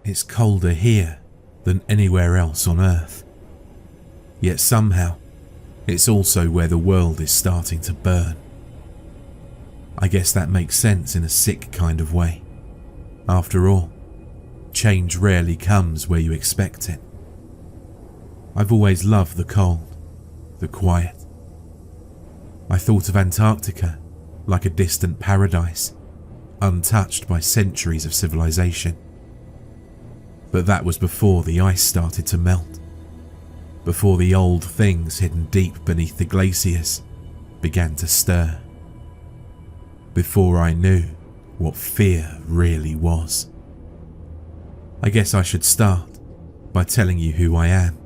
It's colder here than anywhere else on Earth. Yet somehow, it's also where the world is starting to burn. I guess that makes sense in a sick kind of way. After all, change rarely comes where you expect it. I've always loved the cold, the quiet. I thought of Antarctica like a distant paradise, untouched by centuries of civilization. But that was before the ice started to melt, before the old things hidden deep beneath the glaciers began to stir, before I knew what fear really was. I guess I should start by telling you who I am,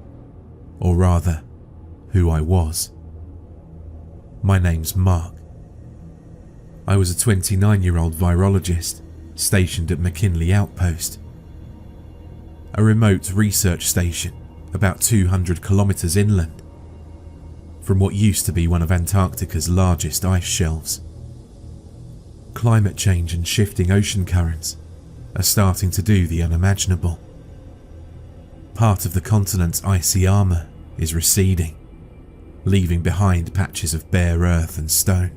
or rather, who I was. My name's Mark. I was a 29-year-old virologist stationed at McKinley Outpost, a remote research station about 200 kilometers inland from what used to be one of Antarctica's largest ice shelves. Climate change and shifting ocean currents are starting to do the unimaginable. Part of the continent's icy armour is receding, leaving behind patches of bare earth and stone.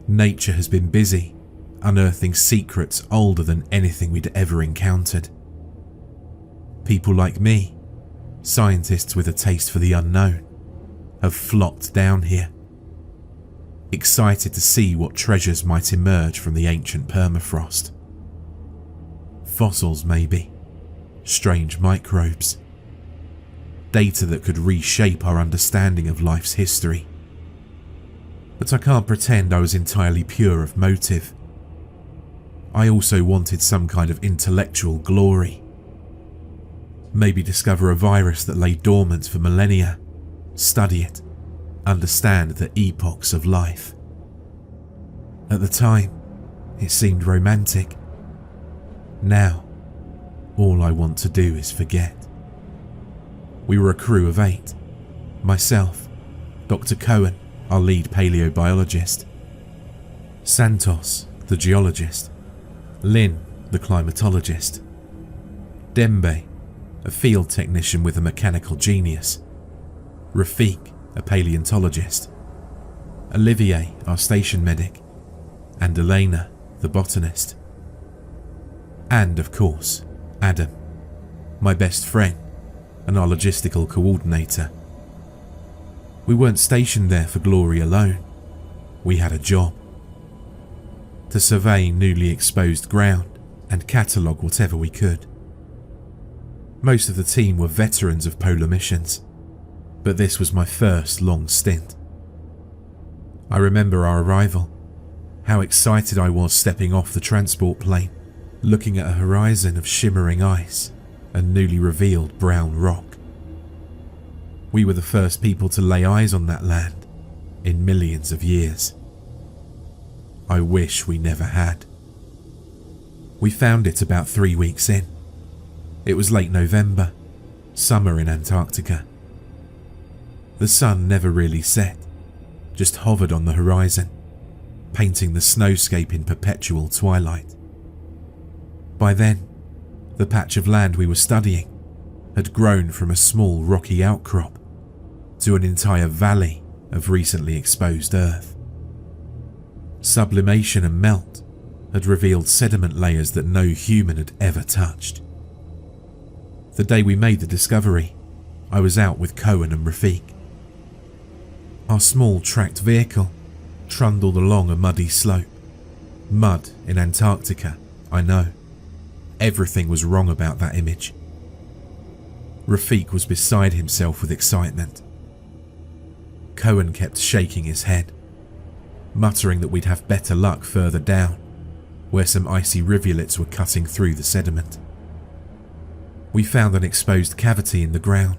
Nature has been busy unearthing secrets older than anything we'd ever encountered. People like me, scientists with a taste for the unknown, have flocked down here, excited to see what treasures might emerge from the ancient permafrost. Fossils maybe, strange microbes, data that could reshape our understanding of life's history. But I can't pretend I was entirely pure of motive. I also wanted some kind of intellectual glory. Maybe discover a virus that lay dormant for millennia, study it, understand the epochs of life. At the time, it seemed romantic. Now, all I want to do is forget. We were a crew of 8. Myself, Dr. Cohen, our lead paleobiologist, Santos, the geologist, Lynn, the climatologist, Dembe, a field technician with a mechanical genius, Rafik, a paleontologist, Olivier, our station medic, and Elena, the botanist. And of course, Adam, my best friend and our logistical coordinator. We weren't stationed there for glory alone. We had a job: to survey newly exposed ground and catalogue whatever we could. Most of the team were veterans of polar missions, but this was my first long stint. I remember our arrival, how excited I was stepping off the transport plane, looking at a horizon of shimmering ice and newly revealed brown rock. We were the first people to lay eyes on that land in millions of years. I wish we never had. We found it about 3 weeks in. It was late November, summer in Antarctica. The sun never really set, just hovered on the horizon, painting the snowscape in perpetual twilight. By then, the patch of land we were studying had grown from a small rocky outcrop to an entire valley of recently exposed earth. Sublimation and melt had revealed sediment layers that no human had ever touched. The day we made the discovery, I was out with Cohen and Rafik. Our small tracked vehicle trundled along a muddy slope. Mud in Antarctica, I know. Everything was wrong about that image. Rafik was beside himself with excitement. Cohen kept shaking his head, muttering that we'd have better luck further down, where some icy rivulets were cutting through the sediment. We found an exposed cavity in the ground,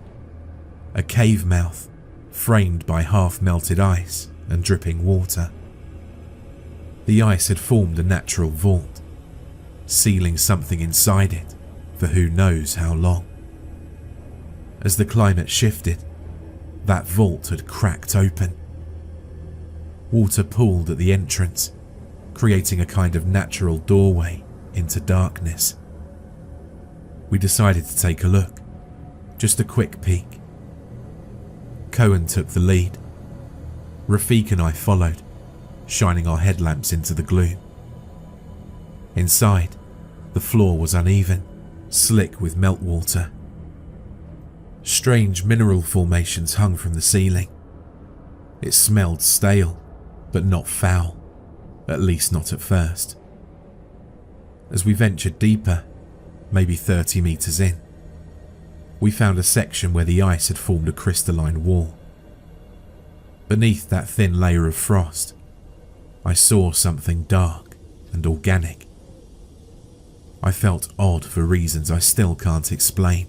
a cave mouth framed by half-melted ice and dripping water. The ice had formed a natural vault, sealing something inside it for who knows how long. As the climate shifted, that vault had cracked open. Water pooled at the entrance, creating a kind of natural doorway into darkness. We decided to take a look, just a quick peek. Cohen took the lead. Rafik and I followed, shining our headlamps into the gloom. Inside, the floor was uneven, slick with meltwater. Strange mineral formations hung from the ceiling. It smelled stale, but not foul, at least not at first. As we ventured deeper, maybe 30 meters in, we found a section where the ice had formed a crystalline wall. Beneath that thin layer of frost, I saw something dark and organic. I felt odd for reasons I still can't explain.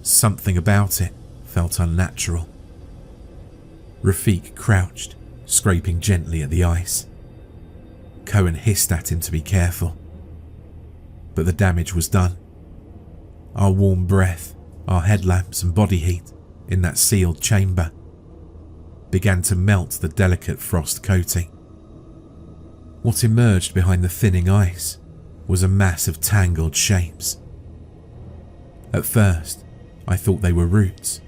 Something about it felt unnatural. Rafik crouched, scraping gently at the ice. Cohen hissed at him to be careful. But the damage was done. Our warm breath, our headlamps and body heat in that sealed chamber began to melt the delicate frost coating. What emerged behind the thinning ice was a mass of tangled shapes. At first, I thought they were roots,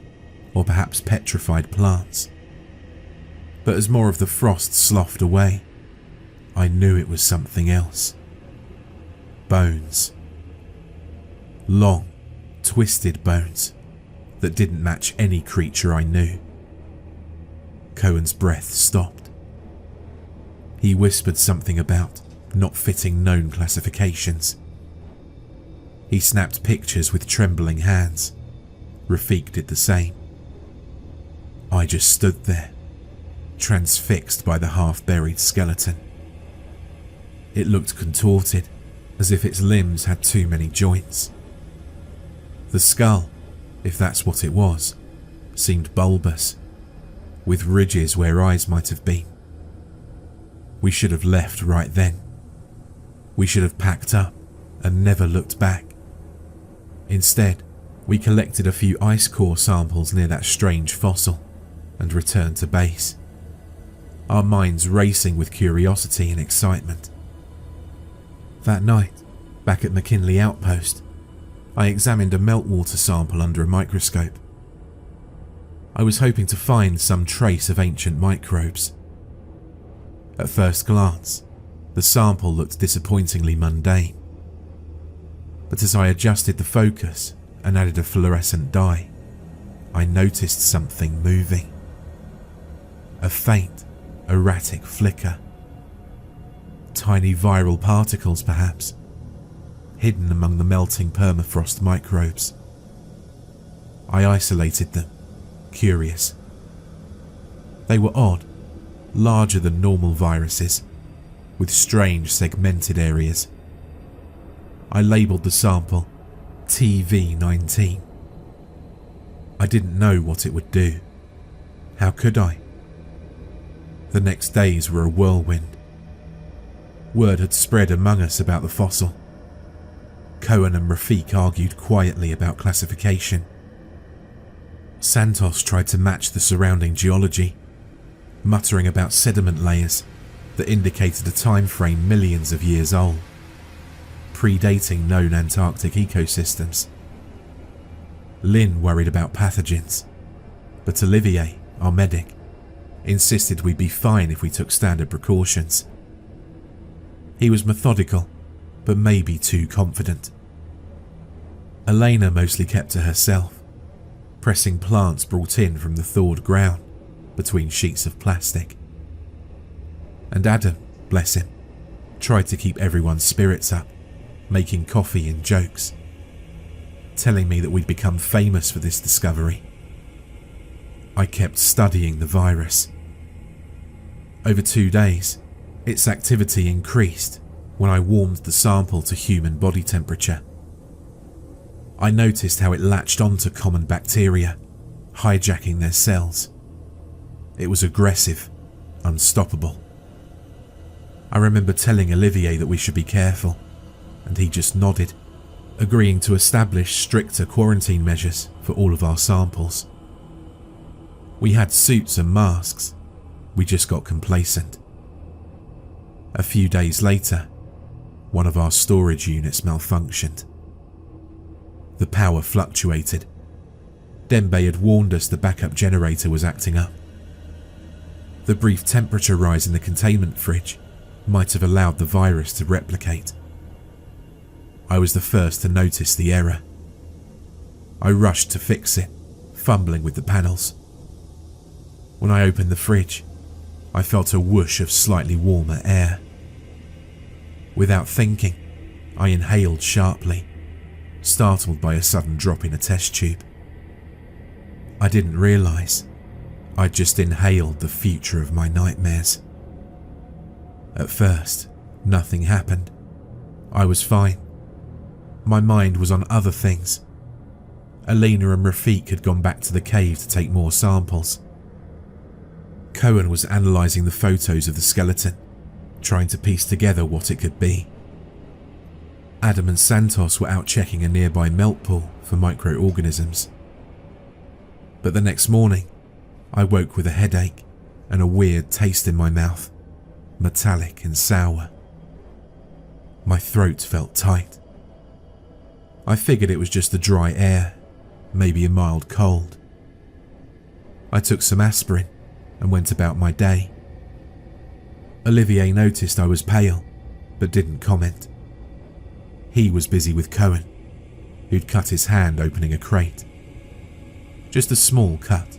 or perhaps petrified plants. But as more of the frost sloughed away, I knew it was something else. Bones. Long, twisted bones that didn't match any creature I knew. Cohen's breath stopped. He whispered something about not fitting known classifications. He snapped pictures with trembling hands. Rafik did the same. I just stood there, transfixed by the half-buried skeleton. It looked contorted, as if its limbs had too many joints. The skull, if that's what it was, seemed bulbous, with ridges where eyes might have been. We should have left right then. We should have packed up and never looked back. Instead, we collected a few ice core samples near that strange fossil and returned to base, our minds racing with curiosity and excitement. That night, back at McKinley Outpost, I examined a meltwater sample under a microscope. I was hoping to find some trace of ancient microbes. At first glance, the sample looked disappointingly mundane. But as I adjusted the focus and added a fluorescent dye, I noticed something moving. A faint, erratic flicker. Tiny viral particles, perhaps, hidden among the melting permafrost microbes. I isolated them, curious. They were odd, larger than normal viruses, with strange segmented areas. I labelled the sample TV-19. I didn't know what it would do. How could I? The next days were a whirlwind. Word had spread among us about the fossil. Cohen and Rafik argued quietly about classification. Santos tried to match the surrounding geology, muttering about sediment layers that indicated a time frame millions of years old, predating known Antarctic ecosystems. Lynn worried about pathogens, but Olivier, our medic, insisted we'd be fine if we took standard precautions. He was methodical, but maybe too confident. Elena mostly kept to herself, pressing plants brought in from the thawed ground between sheets of plastic. And Adam, bless him, tried to keep everyone's spirits up, making coffee and jokes, telling me that we'd become famous for this discovery. I kept studying the virus. Over 2 days, its activity increased when I warmed the sample to human body temperature. I noticed how it latched onto common bacteria, hijacking their cells. It was aggressive, unstoppable. I remember telling Olivier that we should be careful, and he just nodded, agreeing to establish stricter quarantine measures for all of our samples. We had suits and masks. We just got complacent. A few days later, one of our storage units malfunctioned. The power fluctuated. Dembe had warned us the backup generator was acting up. The brief temperature rise in the containment fridge might have allowed the virus to replicate. I was the first to notice the error. I rushed to fix it, fumbling with the panels. When I opened the fridge, I felt a whoosh of slightly warmer air. Without thinking, I inhaled sharply, startled by a sudden drop in a test tube. I didn't realize I'd just inhaled the future of my nightmares. At first, nothing happened. I was fine. My mind was on other things. Elena and Rafik had gone back to the cave to take more samples. Cohen was analysing the photos of the skeleton, trying to piece together what it could be. Adam and Santos were out checking a nearby melt pool for microorganisms. But the next morning, I woke with a headache and a weird taste in my mouth, metallic and sour. My throat felt tight. I figured it was just the dry air, maybe a mild cold. I took some aspirin and went about my day. Olivier noticed I was pale, but didn't comment. He was busy with Cohen, who'd cut his hand opening a crate. Just a small cut,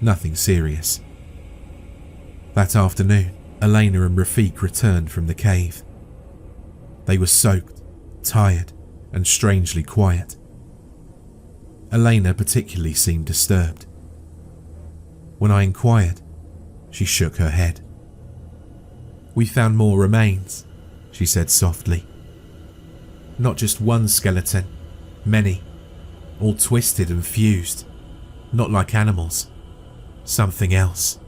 nothing serious. That afternoon, Elena and Rafik returned from the cave. They were soaked, tired, and strangely quiet. Elena particularly seemed disturbed. When I inquired, she shook her head. "We found more remains," she said softly. "Not just one skeleton, many, all twisted and fused, not like animals. Something else."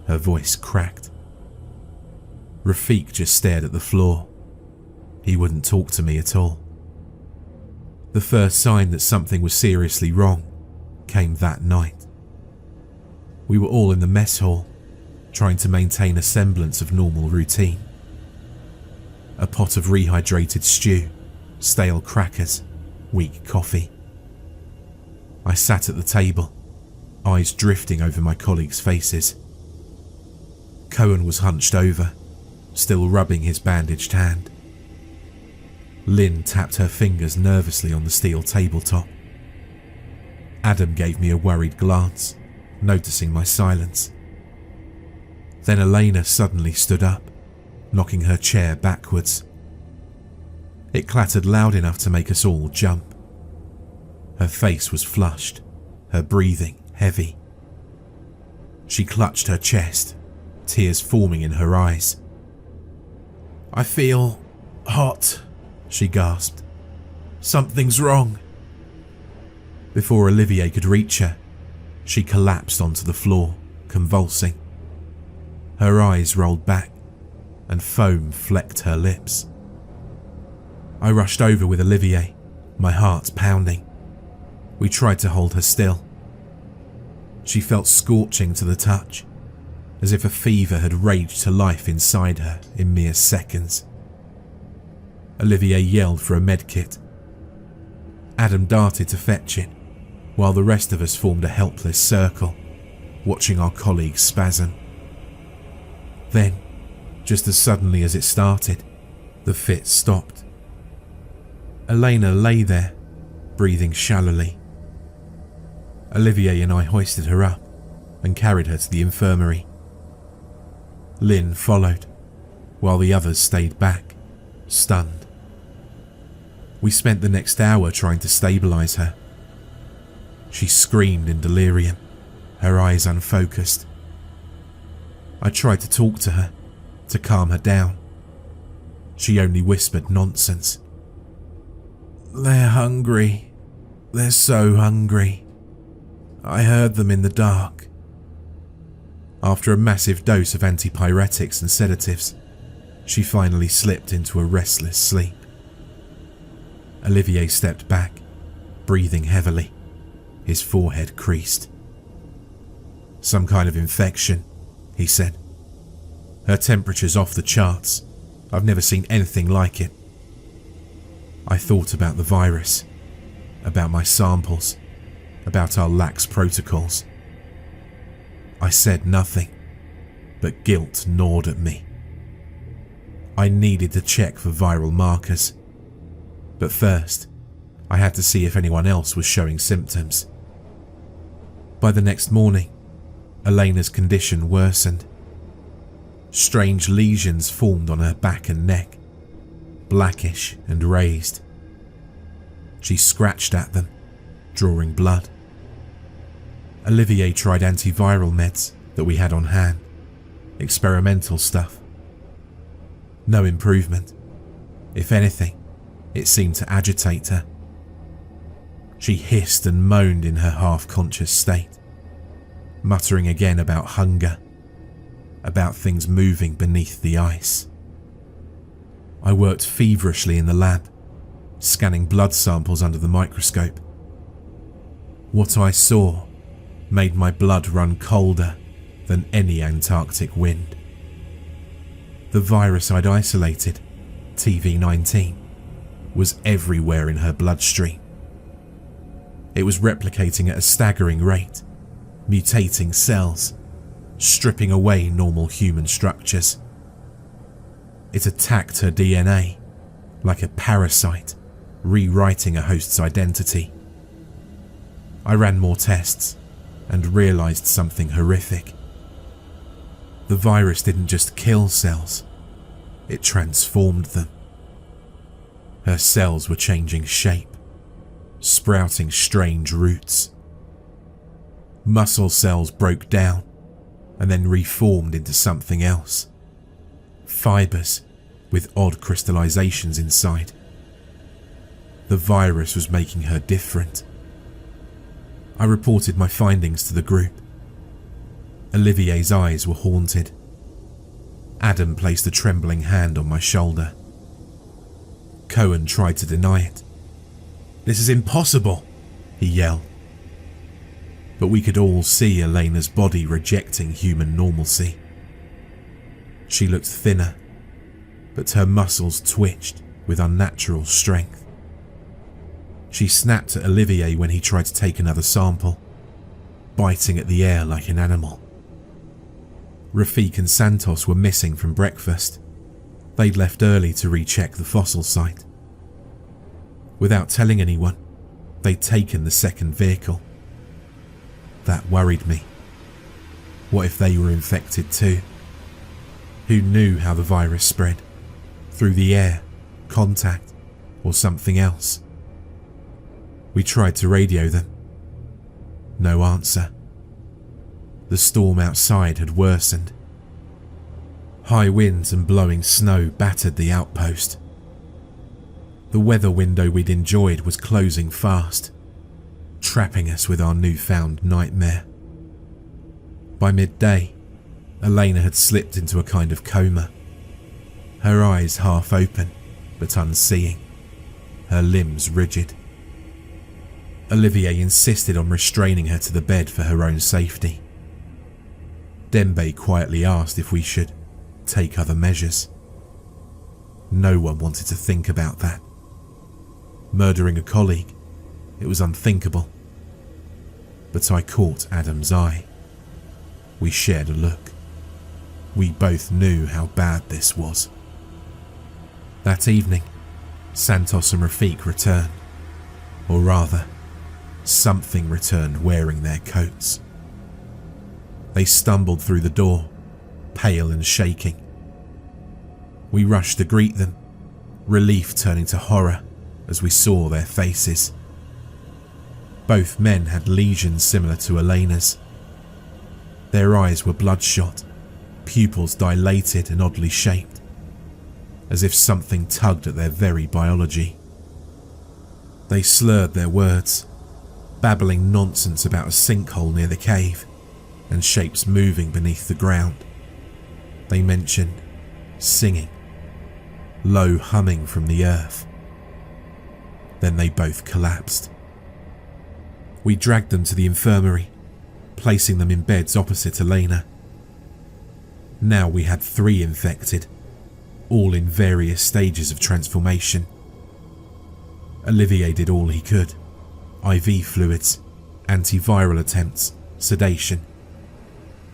Her voice cracked. Rafik just stared at the floor. He wouldn't talk to me at all. The first sign that something was seriously wrong came that night. We were all in the mess hall, trying to maintain a semblance of normal routine. A pot of rehydrated stew, stale crackers, weak coffee. I sat at the table, eyes drifting over my colleagues' faces. Cohen was hunched over, still rubbing his bandaged hand. Lynn tapped her fingers nervously on the steel tabletop. Adam gave me a worried glance, noticing my silence. Then Elena suddenly stood up, knocking her chair backwards. It clattered loud enough to make us all jump. Her face was flushed, her breathing heavy. She clutched her chest, tears forming in her eyes. "I feel hot," she gasped. "Something's wrong." Before Olivier could reach her, she collapsed onto the floor, convulsing. Her eyes rolled back, and foam flecked her lips. I rushed over with Olivier, my heart pounding. We tried to hold her still. She felt scorching to the touch, as if a fever had raged to life inside her in mere seconds. Olivier yelled for a medkit. Adam darted to fetch it, while the rest of us formed a helpless circle, watching our colleagues spasm. Then, just as suddenly as it started, the fit stopped. Elena lay there, breathing shallowly. Olivier and I hoisted her up and carried her to the infirmary. Lynn followed, while the others stayed back, stunned. We spent the next hour trying to stabilize her. She screamed in delirium, her eyes unfocused. I tried to talk to her, to calm her down. She only whispered nonsense. "They're hungry. They're so hungry. I heard them in the dark." After a massive dose of antipyretics and sedatives, she finally slipped into a restless sleep. Olivier stepped back, breathing heavily, his forehead creased. "Some kind of infection," he said. "Her temperature's off the charts. I've never seen anything like it." I thought about the virus. about my samples, about our lax protocols. I said nothing, but guilt gnawed at me. I needed to check for viral markers, but first, I had to see if anyone else was showing symptoms. By the next morning, Elena's condition worsened. Strange lesions formed on her back and neck, blackish and raised. She scratched at them, drawing blood. Olivier tried antiviral meds that we had on hand, experimental stuff. No improvement. If anything, it seemed to agitate her. She hissed and moaned in her half-conscious state, muttering again about hunger, about things moving beneath the ice. I worked feverishly in the lab, scanning blood samples under the microscope. What I saw made my blood run colder than any Antarctic wind. The virus I'd isolated, TV-19, was everywhere in her bloodstream. It was replicating at a staggering rate, mutating cells, stripping away normal human structures. It attacked her DNA like a parasite, rewriting a host's identity. I ran more tests and realized something horrific. The virus didn't just kill cells, it transformed them. Her cells were changing shape, sprouting strange roots. Muscle cells broke down and then reformed into something else. Fibers with odd crystallizations inside. The virus was making her different. I reported my findings to the group. Olivier's eyes were haunted. Adam placed a trembling hand on my shoulder. Cohen tried to deny it. "This is impossible," he yelled. But we could all see Elena's body rejecting human normalcy. She looked thinner, but her muscles twitched with unnatural strength. She snapped at Olivier when he tried to take another sample, biting at the air like an animal. Rafik and Santos were missing from breakfast. They'd left early to recheck the fossil site. Without telling anyone, they'd taken the second vehicle. That worried me. What if they were infected too? Who knew how the virus spread? Through the air, contact, or something else? We tried to radio them. No answer. The storm outside had worsened. High winds and blowing snow battered the outpost. The weather window we'd enjoyed was closing fast, trapping us with our newfound nightmare. By midday, Elena had slipped into a kind of coma, her eyes half open but unseeing, her limbs rigid. Olivier insisted on restraining her to the bed for her own safety. Dembe quietly asked if we should take other measures. No one wanted to think about that. Murdering a colleague, it was unthinkable. But I caught Adam's eye. We shared a look. We both knew how bad this was. That evening, Santos and Rafik returned. Or rather, something returned wearing their coats. They stumbled through the door, pale and shaking. We rushed to greet them, relief turning to horror as we saw their faces. Both men had lesions similar to Elena's. Their eyes were bloodshot, pupils dilated and oddly shaped, as if something tugged at their very biology. They slurred their words, babbling nonsense about a sinkhole near the cave and shapes moving beneath the ground. They mentioned singing, low humming from the earth. Then they both collapsed. We dragged them to the infirmary, placing them in beds opposite Elena. Now we had 3 infected, all in various stages of transformation. Olivier did all he could, IV fluids, antiviral attempts, sedation.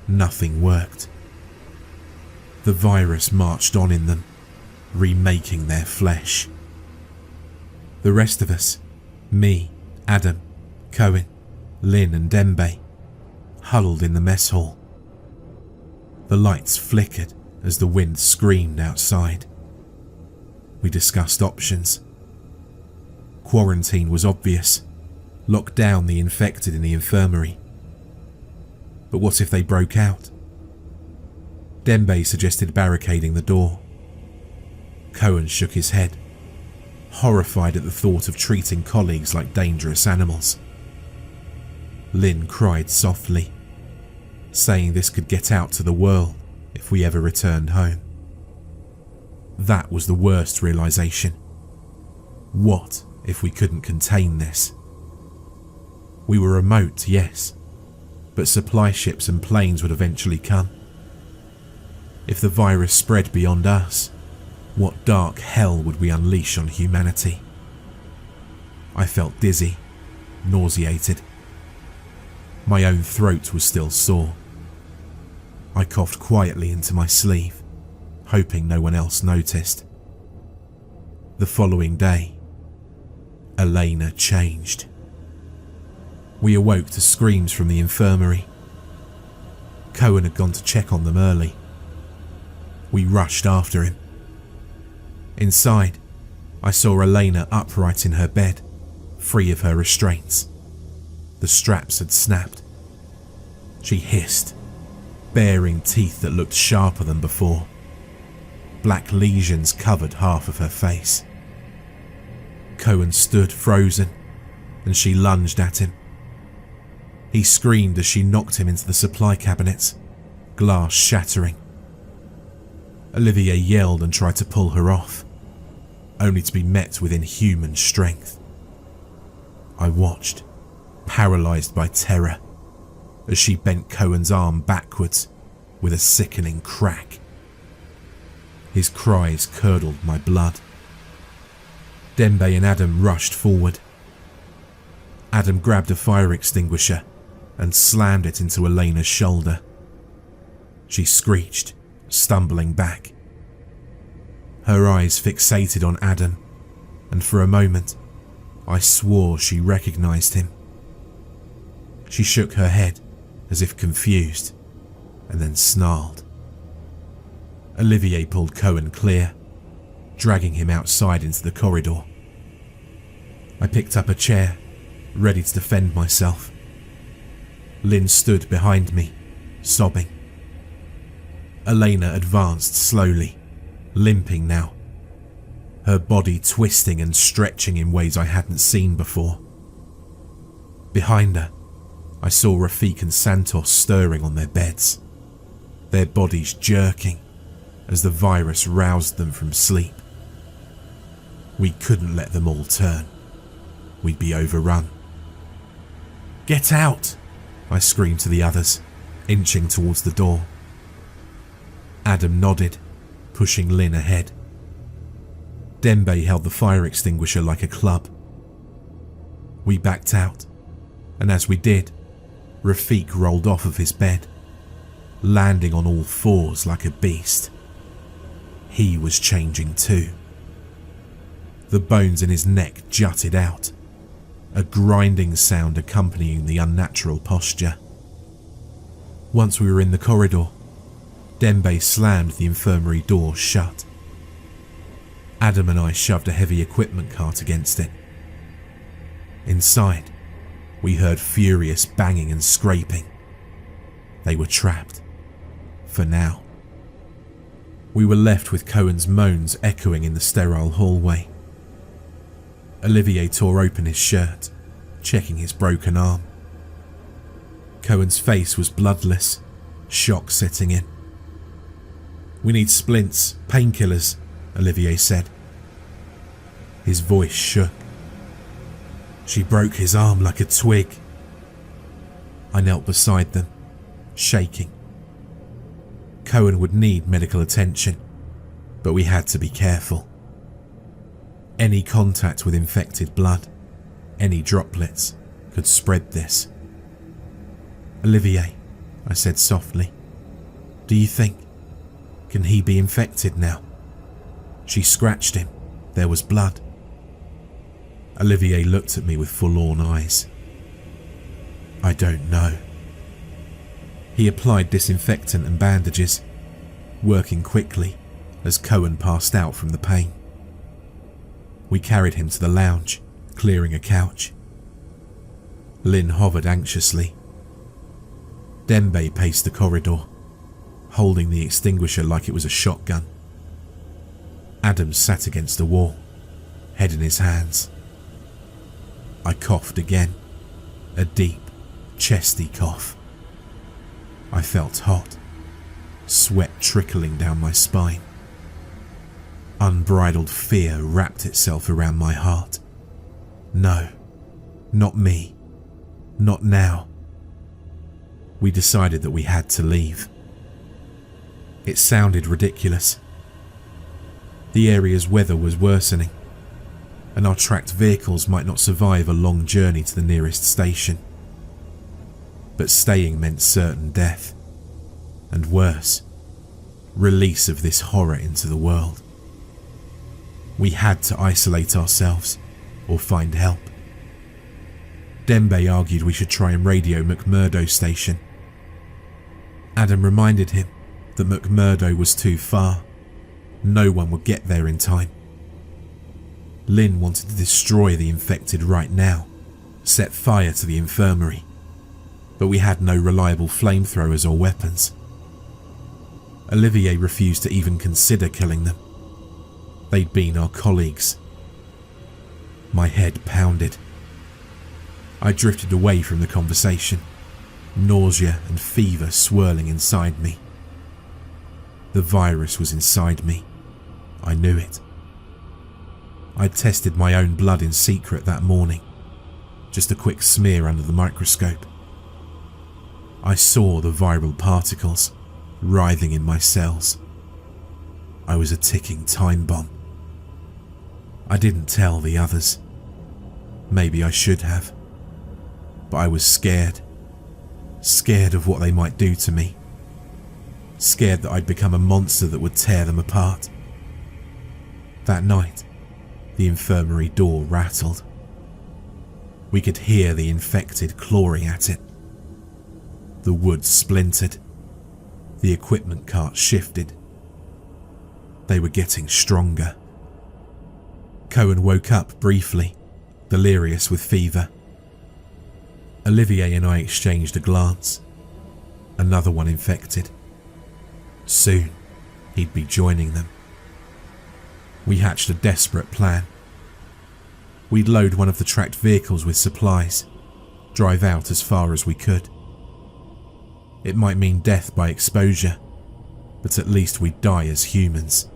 Nothing worked. The virus marched on in them, remaking their flesh. The rest of us, me, Adam, Cohen, Lynn and Dembe, huddled in the mess hall. The lights flickered as the wind screamed outside. We discussed options. Quarantine was obvious. Lock down the infected in the infirmary. But what if they broke out? Dembe suggested barricading the door. Cohen shook his head, horrified at the thought of treating colleagues like dangerous animals. Lynn cried softly, saying this could get out to the world if we ever returned home. That was the worst realization. What if we couldn't contain this? We were remote, yes, but supply ships and planes would eventually come. If the virus spread beyond us, what dark hell would we unleash on humanity? I felt dizzy, nauseated. My own throat was still sore. I coughed quietly into my sleeve, hoping no one else noticed. The following day, Elena changed. We awoke to screams from the infirmary. Cohen had gone to check on them early. We rushed after him. Inside, I saw Elena upright in her bed, free of her restraints. The straps had snapped. She hissed, baring teeth that looked sharper than before. Black lesions covered half of her face. Cohen stood frozen, and she lunged at him. He screamed as she knocked him into the supply cabinets, glass shattering. Olivier yelled and tried to pull her off, only to be met with inhuman strength. I watched, paralysed by terror, as she bent Cohen's arm backwards with a sickening crack. His cries curdled my blood. Dembe and Adam rushed forward. Adam grabbed a fire extinguisher and slammed it into Elena's shoulder. She screeched, stumbling back. Her eyes fixated on Adam, and for a moment, I swore she recognized him. She shook her head as if confused, and then snarled. Olivier pulled Cohen clear, dragging him outside into the corridor. I picked up a chair, ready to defend myself. Lynn stood behind me, sobbing. Elena advanced slowly, limping now, her body twisting and stretching in ways I hadn't seen before. Behind her, I saw Rafik and Santos stirring on their beds, their bodies jerking as the virus roused them from sleep. We couldn't let them all turn. We'd be overrun. "Get out!" I screamed to the others, inching towards the door. Adam nodded, pushing Lynn ahead. Dembe held the fire extinguisher like a club. We backed out, and as we did, Rafik rolled off of his bed, landing on all fours like a beast. He was changing too. The bones in his neck jutted out, a grinding sound accompanying the unnatural posture. Once we were in the corridor, Dembe slammed the infirmary door shut. Adam and I shoved a heavy equipment cart against it. Inside, we heard furious banging and scraping. They were trapped. For now. We were left with Cohen's moans echoing in the sterile hallway. Olivier tore open his shirt, checking his broken arm. Cohen's face was bloodless, shock setting in. "We need splints, painkillers," Olivier said. His voice shook. "She broke his arm like a twig." I knelt beside them, shaking. Cohen would need medical attention, but we had to be careful. Any contact with infected blood, Any droplets could spread this. "Olivier," I said softly, "do you think, can he be infected now?" She scratched him. There was blood. Olivier looked at me with forlorn eyes. "I don't know." He applied disinfectant and bandages, working quickly as Cohen passed out from the pain. We carried him to the lounge, clearing a couch. Lynn hovered anxiously. Dembe paced the corridor, holding the extinguisher like it was a shotgun. Adam sat against the wall, head in his hands. I coughed again, a deep, chesty cough. I felt hot, sweat trickling down my spine. Unbridled fear wrapped itself around my heart. No, not me, not now. We decided that we had to leave. It sounded ridiculous. The area's weather was worsening, and our tracked vehicles might not survive a long journey to the nearest station. But staying meant certain death, and worse, release of this horror into the world. We had to isolate ourselves or find help. Dembe argued we should try and radio McMurdo Station. Adam reminded him that McMurdo was too far. No one would get there in time. Lynn wanted to destroy the infected right now, set fire to the infirmary, but we had no reliable flamethrowers or weapons. Olivier refused to even consider killing them. They'd been our colleagues. My head pounded. I drifted away from the conversation, nausea and fever swirling inside me. The virus was inside me. I knew it. I'd tested my own blood in secret that morning, just a quick smear under the microscope. I saw the viral particles writhing in my cells. I was a ticking time bomb. I didn't tell the others. Maybe I should have. But I was scared. Scared of what they might do to me. Scared that I'd become a monster that would tear them apart. That night, the infirmary door rattled. We could hear the infected clawing at it. The wood splintered. The equipment cart shifted. They were getting stronger. Cohen woke up briefly, delirious with fever. Olivier and I exchanged a glance. Another one infected. Soon, he'd be joining them. We hatched a desperate plan. We'd load one of the tracked vehicles with supplies, drive out as far as we could. It might mean death by exposure, but at least we'd die as humans.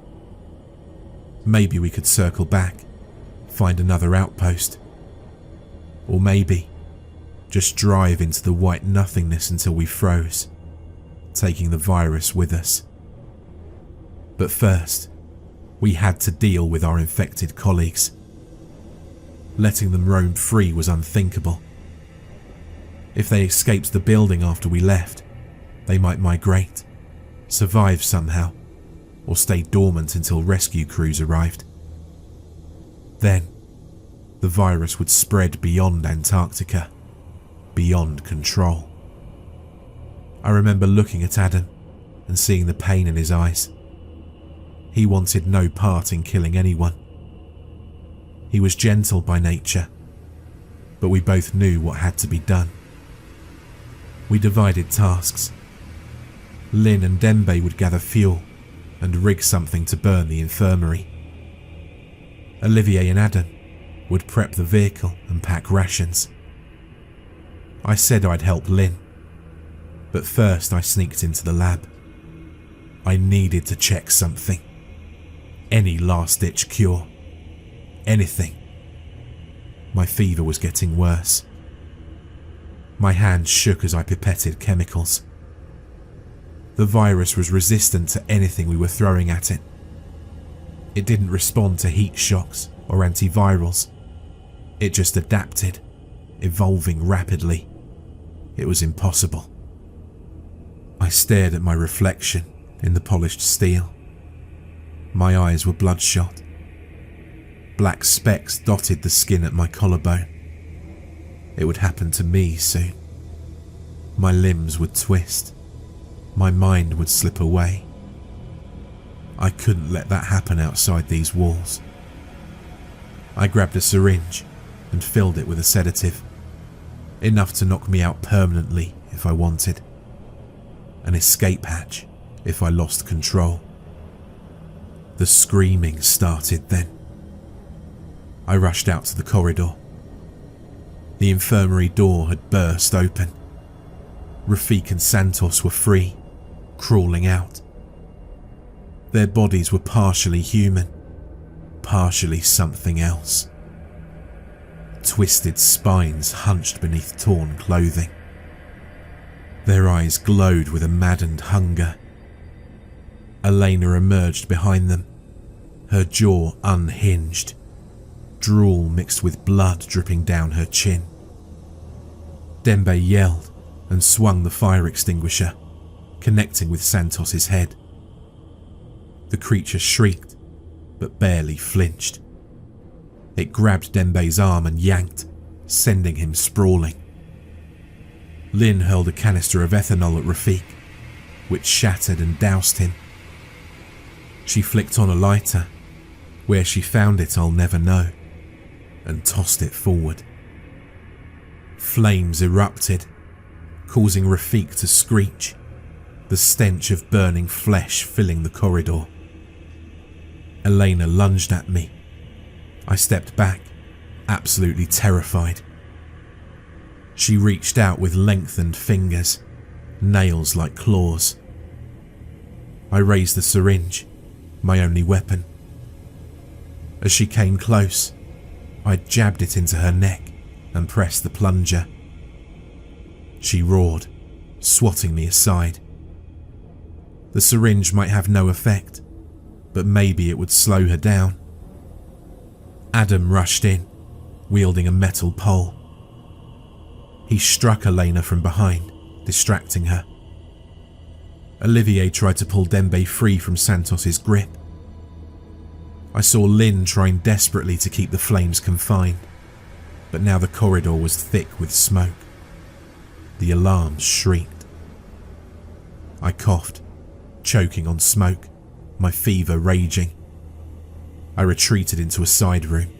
Maybe we could circle back, find another outpost. Or maybe just drive into the white nothingness until we froze, taking the virus with us. But first, we had to deal with our infected colleagues. Letting them roam free was unthinkable. If they escaped the building after we left, they might migrate, survive somehow, or stay dormant until rescue crews arrived. Then, the virus would spread beyond Antarctica, beyond control. I remember looking at Adam and seeing the pain in his eyes. He wanted no part in killing anyone. He was gentle by nature, but we both knew what had to be done. We divided tasks. Lynn and Dembe would gather fuel and rig something to burn the infirmary. Olivier and Adam would prep the vehicle and pack rations. I said I'd help Lynn, but first I sneaked into the lab. I needed to check something. Any last-ditch cure. Anything. My fever was getting worse. My hands shook as I pipetted chemicals. The virus was resistant to anything we were throwing at it. It didn't respond to heat shocks or antivirals. It just adapted, evolving rapidly. It was impossible. I stared at my reflection in the polished steel. My eyes were bloodshot. Black specks dotted the skin at my collarbone. It would happen to me soon. My limbs would twist. My mind would slip away. I couldn't let that happen outside these walls. I grabbed a syringe and filled it with a sedative, enough to knock me out permanently if I wanted. An escape hatch if I lost control. The screaming started then. I rushed out to the corridor. The infirmary door had burst open. Rafik and Santos were free, crawling out. Their bodies were partially human, partially something else. Twisted spines hunched beneath torn clothing. Their eyes glowed with a maddened hunger. Elena emerged behind them, her jaw unhinged, drool mixed with blood dripping down her chin. Dembe yelled and swung the fire extinguisher, connecting with Santos's head. The creature shrieked, but barely flinched. It grabbed Dembe's arm and yanked, sending him sprawling. Lynn hurled a canister of ethanol at Rafik, which shattered and doused him. She flicked on a lighter. Where she found it I'll never know, and tossed it forward. Flames erupted, causing Rafik to screech, the stench of burning flesh filling the corridor. Elena lunged at me. I stepped back, absolutely terrified. She reached out with lengthened fingers, nails like claws. I raised the syringe, my only weapon. As she came close, I jabbed it into her neck and pressed the plunger. She roared, swatting me aside. The syringe might have no effect, but maybe it would slow her down. Adam rushed in, wielding a metal pole. He struck Elena from behind, distracting her. Olivier tried to pull Dembe free from Santos's grip. I saw Lynn trying desperately to keep the flames confined, but now the corridor was thick with smoke. The alarms shrieked. I coughed, choking on smoke, my fever raging. I retreated into a side room.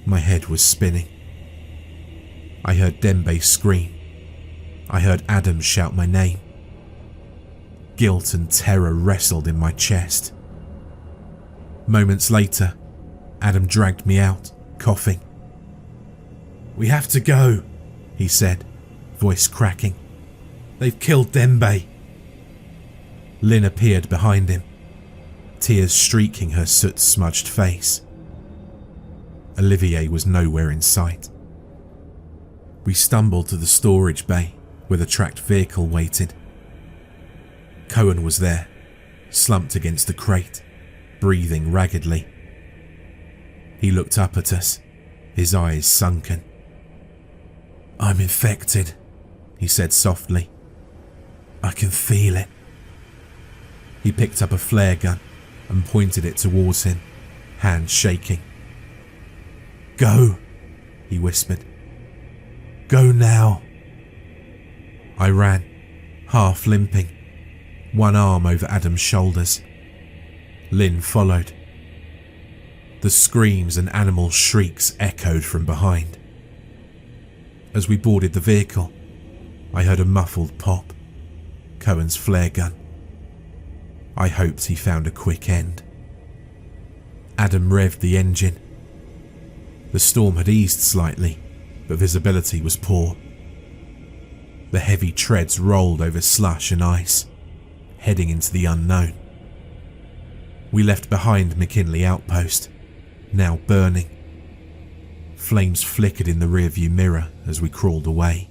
My head was spinning. I heard Dembe scream. I heard Adam shout my name. Guilt and terror wrestled in my chest. Moments later, Adam dragged me out, coughing. "We have to go," he said, voice cracking. "They've killed Dembe." Lynn appeared behind him, tears streaking her soot-smudged face. Olivier was nowhere in sight. We stumbled to the storage bay where the tracked vehicle waited. Cohen was there, slumped against the crate, breathing raggedly. He looked up at us, his eyes sunken. "I'm infected," he said softly. "I can feel it." He picked up a flare gun and pointed it towards him, hands shaking. "Go," he whispered. "Go now." I ran, half limping, one arm over Adam's shoulders. Lynn followed. The screams and animal shrieks echoed from behind. As we boarded the vehicle, I heard a muffled pop. Cohen's flare gun. I hoped he found a quick end. Adam revved the engine. The storm had eased slightly, but visibility was poor. The heavy treads rolled over slush and ice, heading into the unknown. We left behind McKinley Outpost, now burning. Flames flickered in the rearview mirror as we crawled away.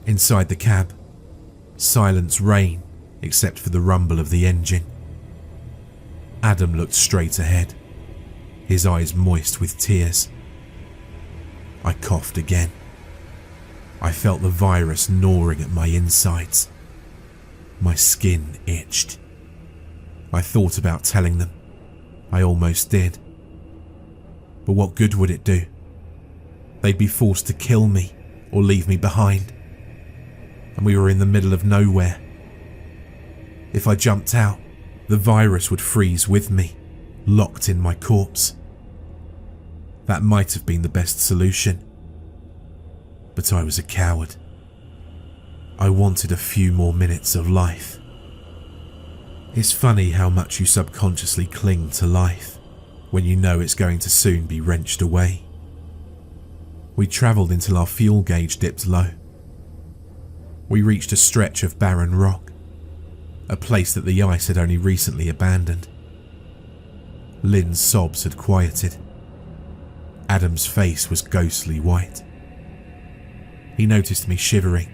Inside the cab, silence reigned except for the rumble of the engine. Adam looked straight ahead, his eyes moist with tears. I coughed again. I felt the virus gnawing at my insides. My skin itched. I thought about telling them. I almost did. But what good would it do? They'd be forced to kill me or leave me behind. And we were in the middle of nowhere. If I jumped out, the virus would freeze with me, locked in my corpse. That might have been the best solution. But I was a coward. I wanted a few more minutes of life. It's funny how much you subconsciously cling to life when you know it's going to soon be wrenched away. We travelled until our fuel gauge dipped low. We reached a stretch of barren rock, a place that the ice had only recently abandoned. Lynn's sobs had quieted. Adam's face was ghostly white. He noticed me shivering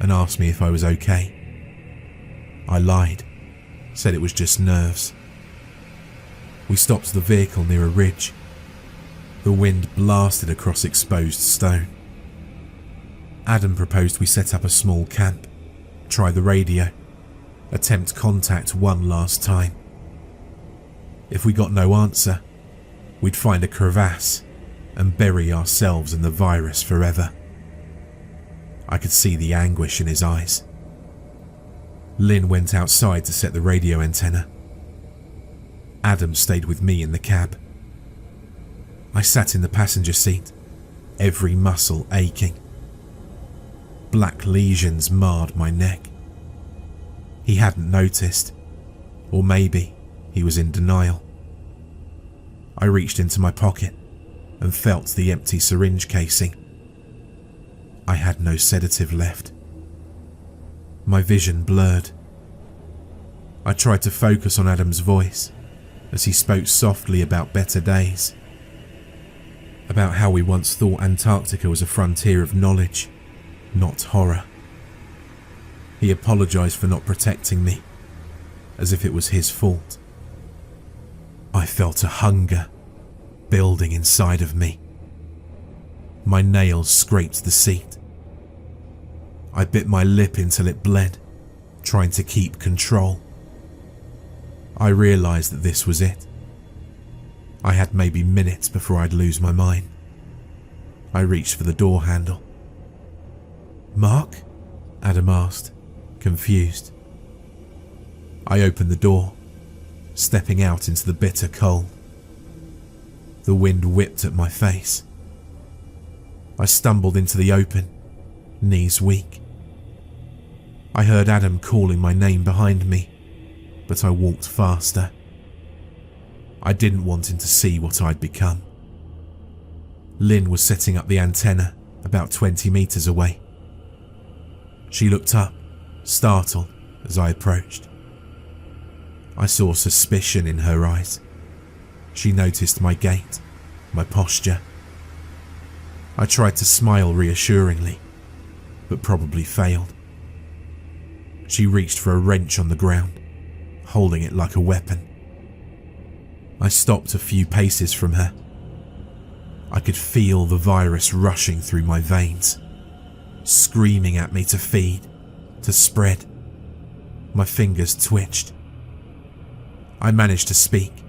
and asked me if I was okay. I lied, said it was just nerves. We stopped the vehicle near a ridge. The wind blasted across exposed stone. Adam proposed we set up a small camp, try the radio, attempt contact one last time. If we got no answer, we'd find a crevasse and bury ourselves in the virus forever. I could see the anguish in his eyes. Lynn went outside to set the radio antenna. Adam stayed with me in the cab. I sat in the passenger seat, every muscle aching. Black lesions marred my neck. He hadn't noticed, or maybe he was in denial. I reached into my pocket and felt the empty syringe casing. I had no sedative left. My vision blurred. I tried to focus on Adam's voice as he spoke softly about better days, about how we once thought Antarctica was a frontier of knowledge, not horror. He apologised for not protecting me, as if it was his fault. I felt a hunger building inside of me. My nails scraped the seat. I bit my lip until it bled, trying to keep control. I realised that this was it. I had maybe minutes before I'd lose my mind. I reached for the door handle. "Mark?" Adam asked, confused. I opened the door, stepping out into the bitter cold. The wind whipped at my face. I stumbled into the open, knees weak. I heard Adam calling my name behind me, but I walked faster. I didn't want him to see what I'd become. Lynn was setting up the antenna about 20 metres away. She looked up, startled, as I approached. I saw suspicion in her eyes. She noticed my gait, my posture. I tried to smile reassuringly, but probably failed. She reached for a wrench on the ground, holding it like a weapon. I stopped a few paces from her. I could feel the virus rushing through my veins, screaming at me to feed, to spread. My fingers twitched. I managed to speak,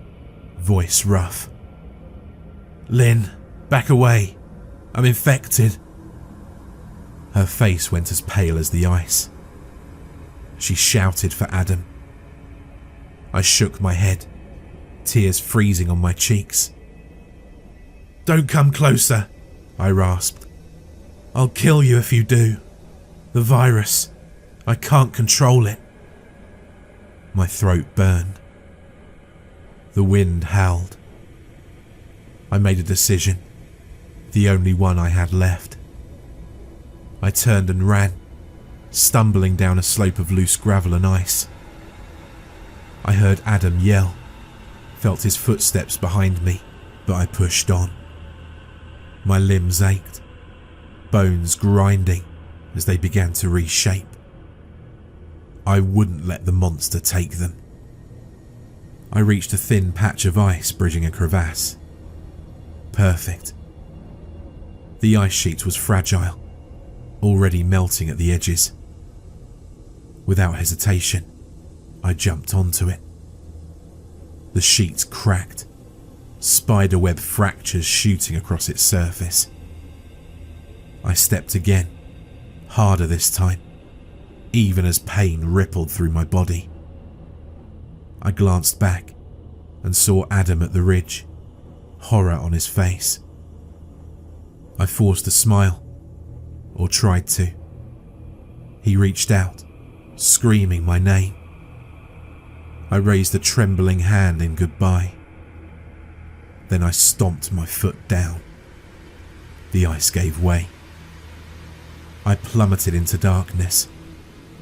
voice rough. "Lynn, back away. I'm infected." Her face went as pale as the ice. She shouted for Adam. I shook my head, tears freezing on my cheeks. "Don't come closer," I rasped. "I'll kill you if you do. The virus, I can't control it." My throat burned. The wind howled. I made a decision, the only one I had left. I turned and ran, stumbling down a slope of loose gravel and ice. I heard Adam yell, felt his footsteps behind me, but I pushed on. My limbs ached, bones grinding as they began to reshape. I wouldn't let the monster take them. I reached a thin patch of ice bridging a crevasse. Perfect. The ice sheet was fragile, already melting at the edges. Without hesitation, I jumped onto it. The sheet cracked, spiderweb fractures shooting across its surface. I stepped again, harder this time, even as pain rippled through my body. I glanced back and saw Adam at the ridge, horror on his face. I forced a smile, or tried to. He reached out, screaming my name. I raised a trembling hand in goodbye. Then I stomped my foot down. The ice gave way. I plummeted into darkness,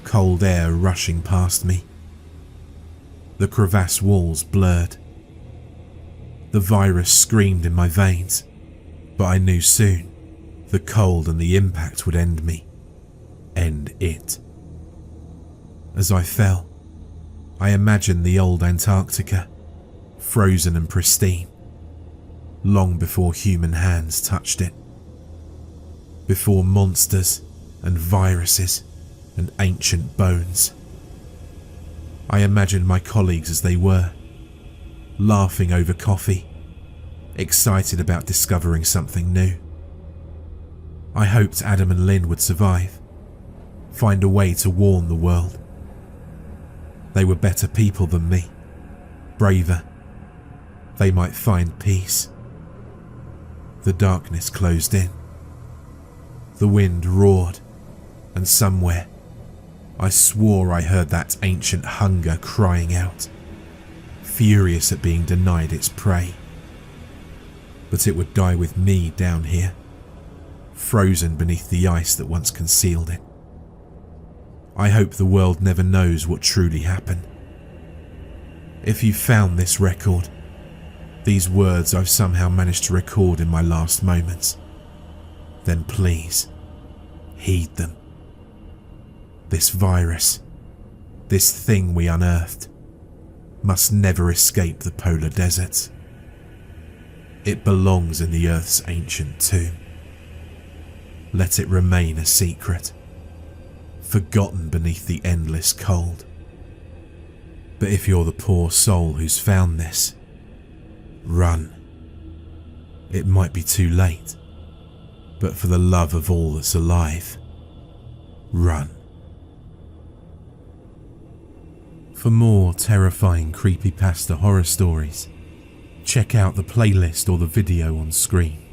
cold air rushing past me. The crevasse walls blurred. The virus screamed in my veins, but I knew soon the cold and the impact would end me. End it. As I fell, I imagined the old Antarctica, frozen and pristine, long before human hands touched it. Before monsters and viruses and ancient bones. I imagined my colleagues as they were, laughing over coffee, excited about discovering something new. I hoped Adam and Lynn would survive, find a way to warn the world. They were better people than me, braver. They might find peace. The darkness closed in. The wind roared, and somewhere, I swore I heard that ancient hunger crying out, furious at being denied its prey. But it would die with me down here, frozen beneath the ice that once concealed it. I hope the world never knows what truly happened. If you found this record, these words I've somehow managed to record in my last moments, then please, heed them. This virus, this thing we unearthed, must never escape the polar deserts. It belongs in the Earth's ancient tomb. Let it remain a secret, forgotten beneath the endless cold. But if you're the poor soul who's found this, run. It might be too late, but for the love of all that's alive, run. For more terrifying creepypasta horror stories, check out the playlist or the video on screen.